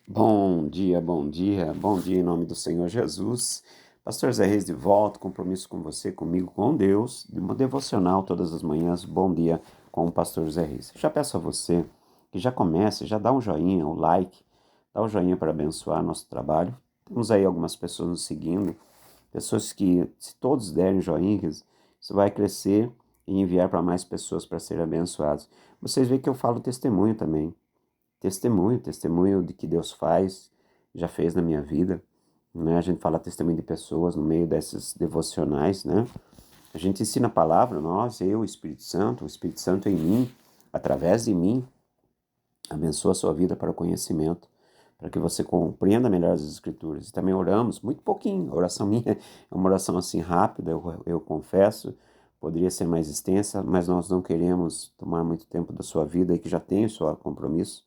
Bom dia em nome do Senhor Jesus. Pastor Zé Reis de volta, compromisso com você, comigo, com Deus, de uma devocional todas as manhãs. Bom dia com o Pastor Zé Reis. Já peço a você que já comece, já dá um joinha, um like, dá um joinha para abençoar nosso trabalho. Temos aí algumas pessoas nos seguindo, pessoas que, se todos derem joinhas, isso vai crescer e enviar para mais pessoas para serem abençoados. Vocês veem que eu falo testemunho também. Testemunho de que Deus faz, já fez na minha vida, né? A gente fala testemunho de pessoas no meio desses devocionais, né? A gente ensina a palavra, nós, eu, o Espírito Santo em mim, através de mim, abençoa a sua vida para o conhecimento, para que você compreenda melhor as Escrituras. E também oramos, muito pouquinho, a oração minha é uma oração assim rápida, eu confesso, poderia ser mais extensa, mas nós não queremos tomar muito tempo da sua vida e que já tem o seu compromisso.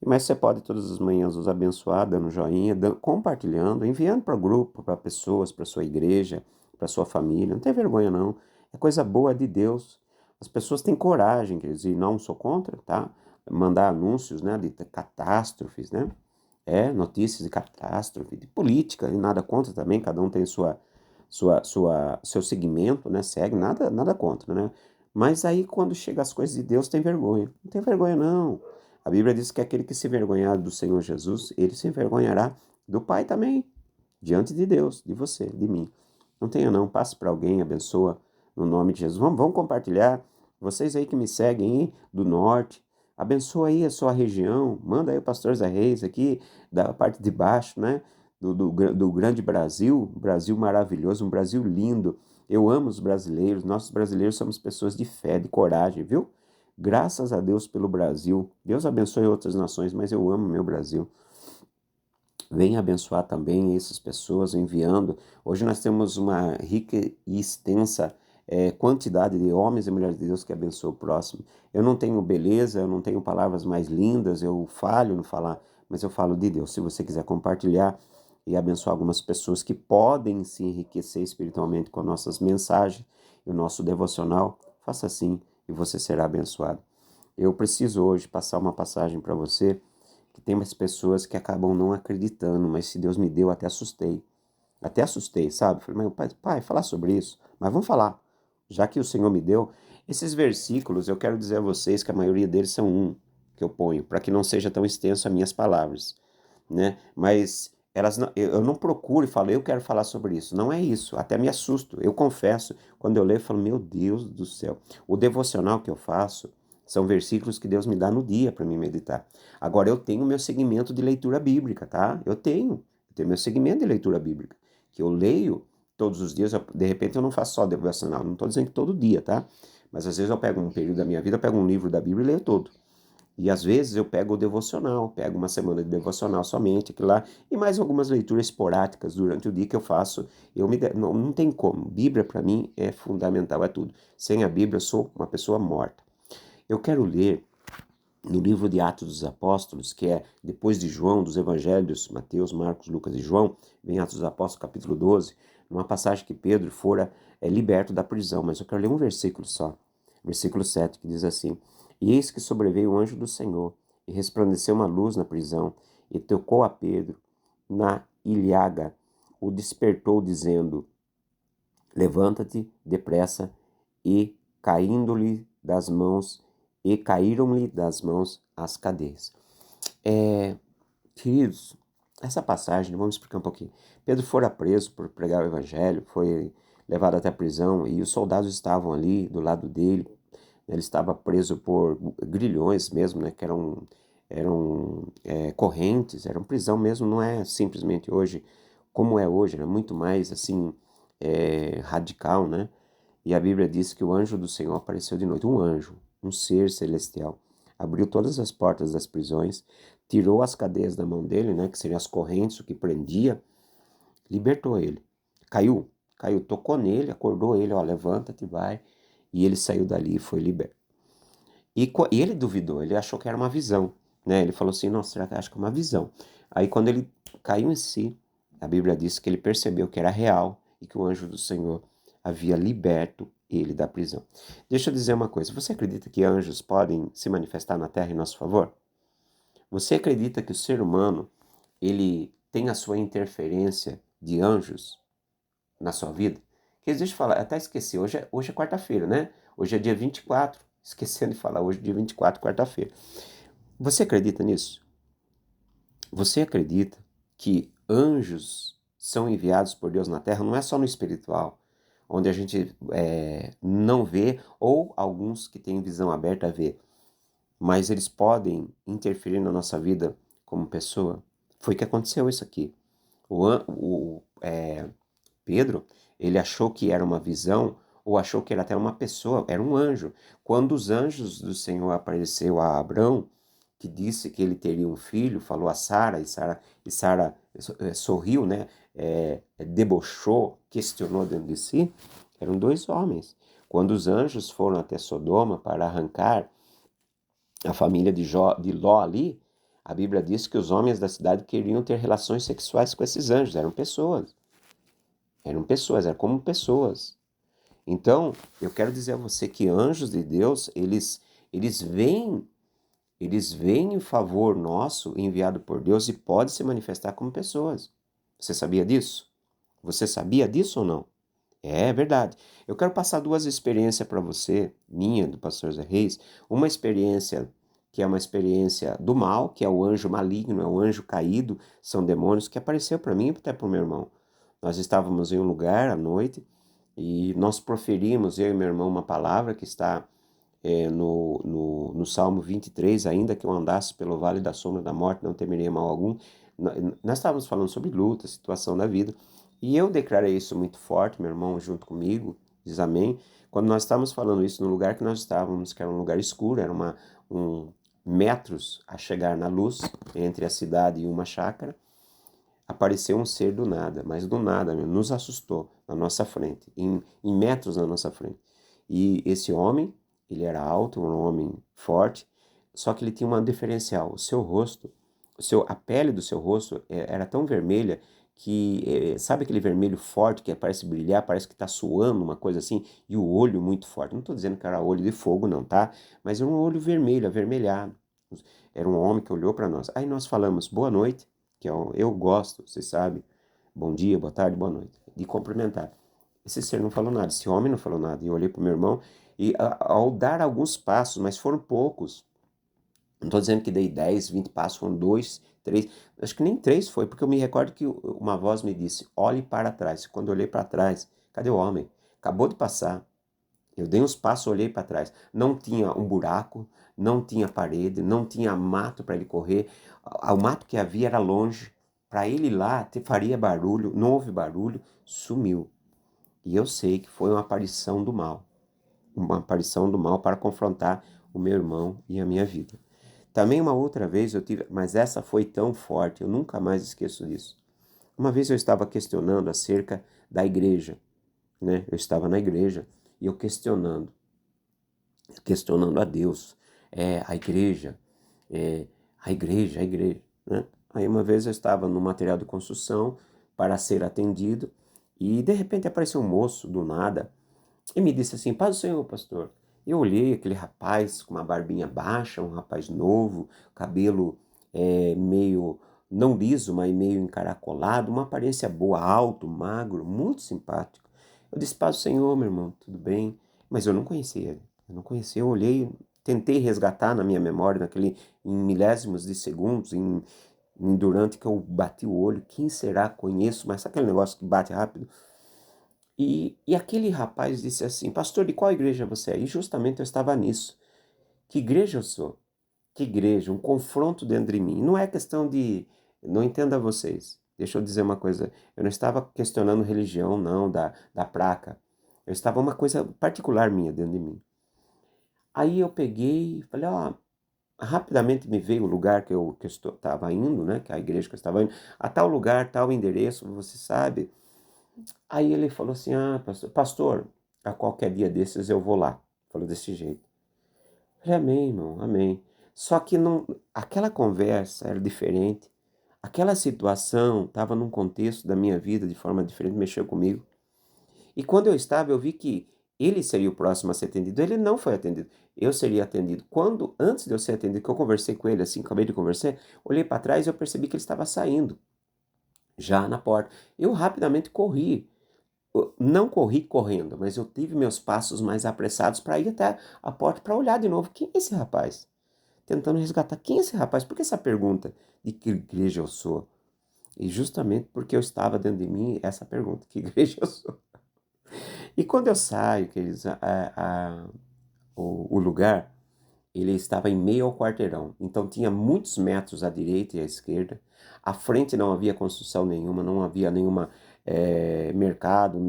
Mas você pode todas as manhãs nos abençoar, dando joinha, compartilhando, enviando para o grupo, para pessoas, para sua igreja, para sua família. Não tem vergonha não. É coisa boa de Deus. As pessoas têm coragem, quer dizer, não sou contra, tá? Mandar anúncios, né, de catástrofes, né? Notícias de catástrofe, de política, e nada contra também, cada um tem seu segmento, né? Segue, nada contra, né? Mas aí quando chega as coisas de Deus, tem vergonha. Não tem vergonha não. A Bíblia diz que aquele que se envergonhar do Senhor Jesus, ele se envergonhará do Pai também, diante de Deus, de você, de mim. Não tenha não, passe para alguém, abençoa no nome de Jesus. Vamos compartilhar. Vocês aí que me seguem aí do norte, abençoa aí a sua região. Manda aí o pastor Zé Reis aqui, da parte de baixo, né? Do grande Brasil, um Brasil maravilhoso, um Brasil lindo. Eu amo os brasileiros, nossos brasileiros somos pessoas de fé, de coragem, viu? Graças a Deus pelo Brasil. Deus abençoe outras nações, mas eu amo meu Brasil. Venha abençoar também essas pessoas enviando. Hoje nós temos uma rica e extensa quantidade de homens e mulheres de Deus que abençoam o próximo. Eu não tenho beleza, eu não tenho palavras mais lindas, eu falho no falar, mas eu falo de Deus. Se você quiser compartilhar e abençoar algumas pessoas que podem se enriquecer espiritualmente com nossas mensagens e o nosso devocional, faça assim e você será abençoado. Eu preciso hoje passar uma passagem para você que tem umas pessoas que acabam não acreditando, mas se Deus me deu, até assustei. Até assustei, sabe? Falei, mas pai, falar sobre isso. Mas vamos falar. Já que o Senhor me deu, esses versículos, eu quero dizer a vocês que a maioria deles são um que eu ponho, para que não seja tão extenso as minhas palavras, né? Mas elas não, eu não procuro e falo, eu quero falar sobre isso. Não é isso. Até me assusto. Eu confesso, quando eu leio, eu falo, meu Deus do céu. O devocional que eu faço são versículos que Deus me dá no dia para me meditar. Agora, eu tenho meu segmento de leitura bíblica, tá? Eu tenho meu segmento de leitura bíblica, que eu leio todos os dias. De repente, eu não faço só devocional, não estou dizendo que todo dia, tá? Mas às vezes eu pego um período da minha vida, eu pego um livro da Bíblia e leio todo. E às vezes eu pego o devocional, pego uma semana de devocional somente, aquilo lá, e mais algumas leituras esporádicas durante o dia que eu faço. Não tem como. Bíblia para mim é fundamental, é tudo. Sem a Bíblia eu sou uma pessoa morta. Eu quero ler no livro de Atos dos Apóstolos, que é depois de João, dos Evangelhos, Mateus, Marcos, Lucas e João, vem Atos dos Apóstolos, capítulo 12, numa passagem que Pedro fora liberto da prisão, mas eu quero ler um versículo só, versículo 7, que diz assim: E eis que sobreveio o anjo do Senhor, e resplandeceu uma luz na prisão, e tocou a Pedro na ilhaga, o despertou, dizendo: Levanta-te depressa, e caindo-lhe das mãos, e caíram-lhe das mãos as cadeias. É, Queridos, essa passagem, vamos explicar um pouquinho. Pedro fora preso por pregar o evangelho, foi levado até a prisão e os soldados estavam ali do lado dele. Ele estava preso por grilhões mesmo, né, que eram correntes, eram prisão mesmo, não é simplesmente hoje como é hoje, é muito mais assim radical, né? E a Bíblia diz que o anjo do Senhor apareceu de noite, um anjo, um ser celestial, abriu todas as portas das prisões, tirou as cadeias da mão dele, né, que seriam as correntes, o que prendia, libertou ele. Caiu, tocou nele, acordou ele, ó, levanta-te, vai. E ele saiu dali e foi liberto. E ele duvidou, ele achou que era uma visão, né? Ele falou assim, nossa, será que acho que é uma visão? Aí quando ele caiu em si, a Bíblia diz que ele percebeu que era real e que o anjo do Senhor havia liberto ele da prisão. Deixa eu dizer uma coisa, você acredita que anjos podem se manifestar na terra em nosso favor? Você acredita que o ser humano, ele tem a sua interferência de anjos na sua vida? Porque deixa eu falar, até esqueci, hoje é quarta-feira, né? Hoje é dia 24, esquecendo de falar, hoje é dia 24, quarta-feira. Você acredita nisso? Você acredita que anjos são enviados por Deus na Terra? Não é só no espiritual, onde a gente não vê, ou alguns que têm visão aberta a ver, mas eles podem interferir na nossa vida como pessoa? Foi o que aconteceu isso aqui. Pedro, ele achou que era uma visão, ou achou que era até uma pessoa, era um anjo. Quando os anjos do Senhor apareceu a Abrão, que disse que ele teria um filho, falou a Sara, e Sara sorriu, né? Debochou, questionou dentro de si, eram dois homens. Quando os anjos foram até Sodoma para arrancar a família de Ló ali, a Bíblia diz que os homens da cidade queriam ter relações sexuais com esses anjos, eram como pessoas. Então, eu quero dizer a você que anjos de Deus, eles vêm, eles vêm em favor nosso, enviado por Deus, e podem se manifestar como pessoas. Você sabia disso? Você sabia disso ou não? É verdade. Eu quero passar duas experiências para você, minha, do pastor Zé Reis. Uma experiência que é uma experiência do mal, que é o anjo maligno, é o anjo caído, são demônios, que apareceu para mim e até para o meu irmão. Nós estávamos em um lugar à noite e nós proferimos, eu e meu irmão, uma palavra que está no Salmo 23, ainda que eu andasse pelo vale da sombra da morte, não temeria mal algum. Nós estávamos falando sobre luta, situação da vida, e eu declarei isso muito forte, meu irmão junto comigo, diz amém, quando nós estávamos falando isso no lugar que nós estávamos, que era um lugar escuro, era metros a chegar na luz, entre a cidade e uma chácara, apareceu um ser do nada, mas do nada, nos assustou na nossa frente, em metros na nossa frente. E esse homem, ele era alto, um homem forte, só que ele tinha uma diferencial. O seu rosto, a pele do seu rosto era tão vermelha que, sabe aquele vermelho forte que parece brilhar, parece que está suando, uma coisa assim, e o olho muito forte. Não estou dizendo que era olho de fogo, não, tá? Mas era um olho vermelho, avermelhado. Era um homem que olhou para nós. Aí nós falamos, boa noite, que eu gosto, você sabe, bom dia, boa tarde, boa noite, de cumprimentar. Esse ser não falou nada, esse homem não falou nada. E eu olhei para o meu irmão e ao dar alguns passos, mas foram poucos, não estou dizendo que dei 10, 20 passos, foram 2, 3, acho que nem 3 foi, porque eu me recordo que uma voz me disse, olhe para trás. Quando eu olhei para trás, cadê o homem? Acabou de passar. Eu dei uns passos, olhei para trás. Não tinha um buraco, não tinha parede, não tinha mato para ele correr. O mato que havia era longe. Para ele ir lá, faria barulho, não houve barulho, sumiu. E eu sei que foi uma aparição do mal. Uma aparição do mal para confrontar o meu irmão e a minha vida. Também uma outra vez eu tive, mas essa foi tão forte, eu nunca mais esqueço disso. Uma vez eu estava questionando acerca da igreja, né? Eu estava na igreja e eu questionando a Deus, a igreja, é, a igreja, né? Aí uma vez eu estava no material de construção para ser atendido e de repente apareceu um moço do nada e me disse assim, paz do Senhor, pastor. Eu olhei aquele rapaz com uma barbinha baixa, um rapaz novo, cabelo meio, não liso, mas meio encaracolado, uma aparência boa, alto, magro, muito simpático. Eu disse, paz do Senhor, meu irmão, tudo bem? Mas eu não conhecia ele. Eu não conhecia, eu olhei, tentei resgatar na minha memória, em milésimos de segundos, durante que eu bati o olho, quem será? Conheço, mas sabe aquele negócio que bate rápido? E aquele rapaz disse assim, pastor, de qual igreja você é? E justamente eu estava nisso. Que igreja eu sou? Que igreja? Um confronto dentro de mim. Não é questão de... Não entenda vocês. Deixa eu dizer uma coisa. Eu não estava questionando religião, não, da placa. Eu estava uma coisa particular minha dentro de mim. Aí eu peguei e falei, ó, rapidamente me veio o lugar que eu estava indo, né? Que é a igreja que eu estava indo. A tal lugar, tal endereço, você sabe. Aí ele falou assim, pastor, a qualquer dia desses eu vou lá. Falou desse jeito. Eu falei, amém, irmão, amém. Só que não, aquela conversa era diferente. Aquela situação estava num contexto da minha vida de forma diferente, mexeu comigo. E quando eu estava, eu vi que Ele seria o próximo a ser atendido. Ele não foi atendido. Eu seria atendido. Quando, antes de eu ser atendido, que eu conversei com ele, assim, acabei de conversar, olhei para trás e eu percebi que ele estava saindo, já na porta. Eu rapidamente corri. Eu não corri correndo, mas eu tive meus passos mais apressados para ir até a porta para olhar de novo. Quem é esse rapaz? Tentando resgatar. Quem é esse rapaz? Por que essa pergunta de que igreja eu sou? E justamente porque eu estava dentro de mim essa pergunta: que igreja eu sou? E quando eu saio, queridos, o lugar, ele estava em meio ao quarteirão. Então tinha muitos metros à direita e à esquerda. À frente não havia construção nenhuma, não havia nenhuma mercado,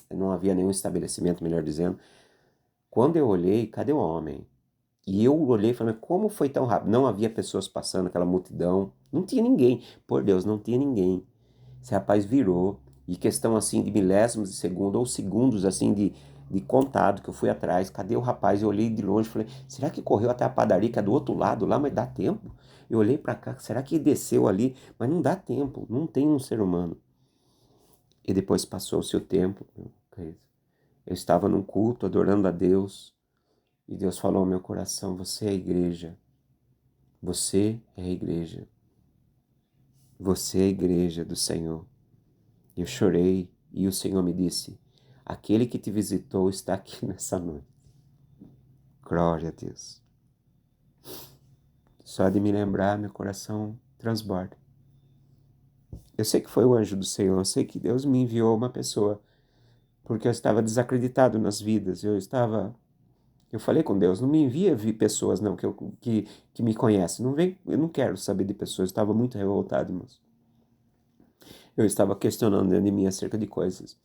não havia nenhum estabelecimento, melhor dizendo. Quando eu olhei, cadê o homem? E eu olhei e falei, como foi tão rápido? Não havia pessoas passando, aquela multidão. Não tinha ninguém. Por Deus, não tinha ninguém. Esse rapaz virou, e questão assim de milésimos de segundo, ou segundos assim de contado, que eu fui atrás. Cadê o rapaz? Eu olhei de longe e falei, será que correu até a padaria, que é do outro lado lá, mas dá tempo? Eu olhei para cá, será que desceu ali? Mas não dá tempo, não tem um ser humano. E depois passou o seu tempo, meu querido. Eu estava num culto, adorando a Deus, e Deus falou ao meu coração, você é a igreja. Você é a igreja. Você é a igreja do Senhor. Eu chorei e o Senhor me disse, aquele que te visitou está aqui nessa noite. Glória a Deus. Só de me lembrar, meu coração transborda. Eu sei que foi o anjo do Senhor, eu sei que Deus me enviou uma pessoa, porque eu estava desacreditado nas vidas, eu falei com Deus, não me envia pessoas não, que me conhecem, não vem, eu não quero saber de pessoas, eu estava muito revoltado, irmãos. Eu estava questionando dentro de mim acerca de coisas.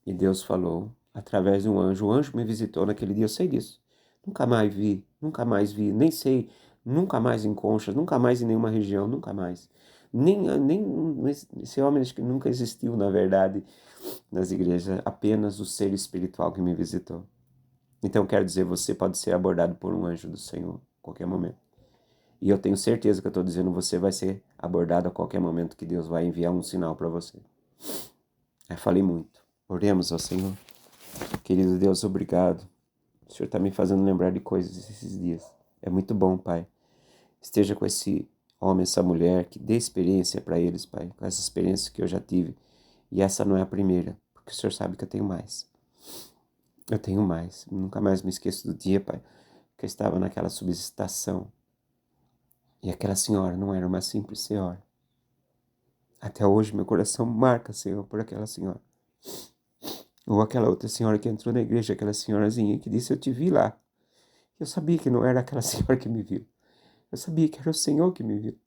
E Deus falou, através de um anjo, o anjo me visitou naquele dia, eu sei disso. Nunca mais vi, nem sei, nunca mais em Conchas, nunca mais em nenhuma região, nunca mais. Nem esse homem acho que nunca existiu, na verdade, nas igrejas, apenas o ser espiritual que me visitou. Então, quero dizer, você pode ser abordado por um anjo do Senhor a qualquer momento. E eu tenho certeza que eu estou dizendo, você vai ser abordado a qualquer momento que Deus vai enviar um sinal para você. Eu falei muito. Oremos ao Senhor. Querido Deus, obrigado. O Senhor está me fazendo lembrar de coisas esses dias. É muito bom, Pai. Esteja com esse homem, essa mulher, que dê experiência para eles, Pai, com essa experiência que eu já tive. E essa não é a primeira, porque o Senhor sabe que eu tenho mais. Eu tenho mais. Nunca mais me esqueço do dia, Pai, que eu estava naquela subestação. E aquela senhora não era uma simples senhora. Até hoje meu coração marca, Senhor, por aquela senhora. Ou aquela outra senhora que entrou na igreja, aquela senhorazinha que disse, eu te vi lá. Eu sabia que não era aquela senhora que me viu. Eu sabia que era o Senhor que me viu.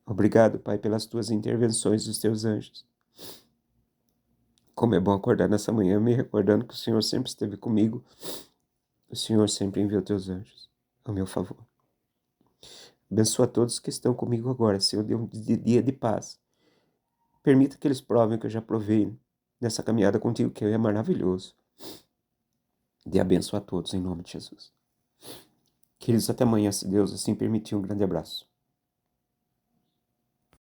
Obrigado, Pai, pelas tuas intervenções dos teus anjos. Como é bom acordar nessa manhã me recordando que o Senhor sempre esteve comigo. O Senhor sempre enviou teus anjos ao meu favor. Abençoa todos que estão comigo agora, Senhor, dê um dia de paz. Permita que eles provem que eu já provei nessa caminhada contigo, que é maravilhoso. Dê abençoa a todos, em nome de Jesus. Queridos, até amanhã, se Deus assim permitir. Um grande abraço.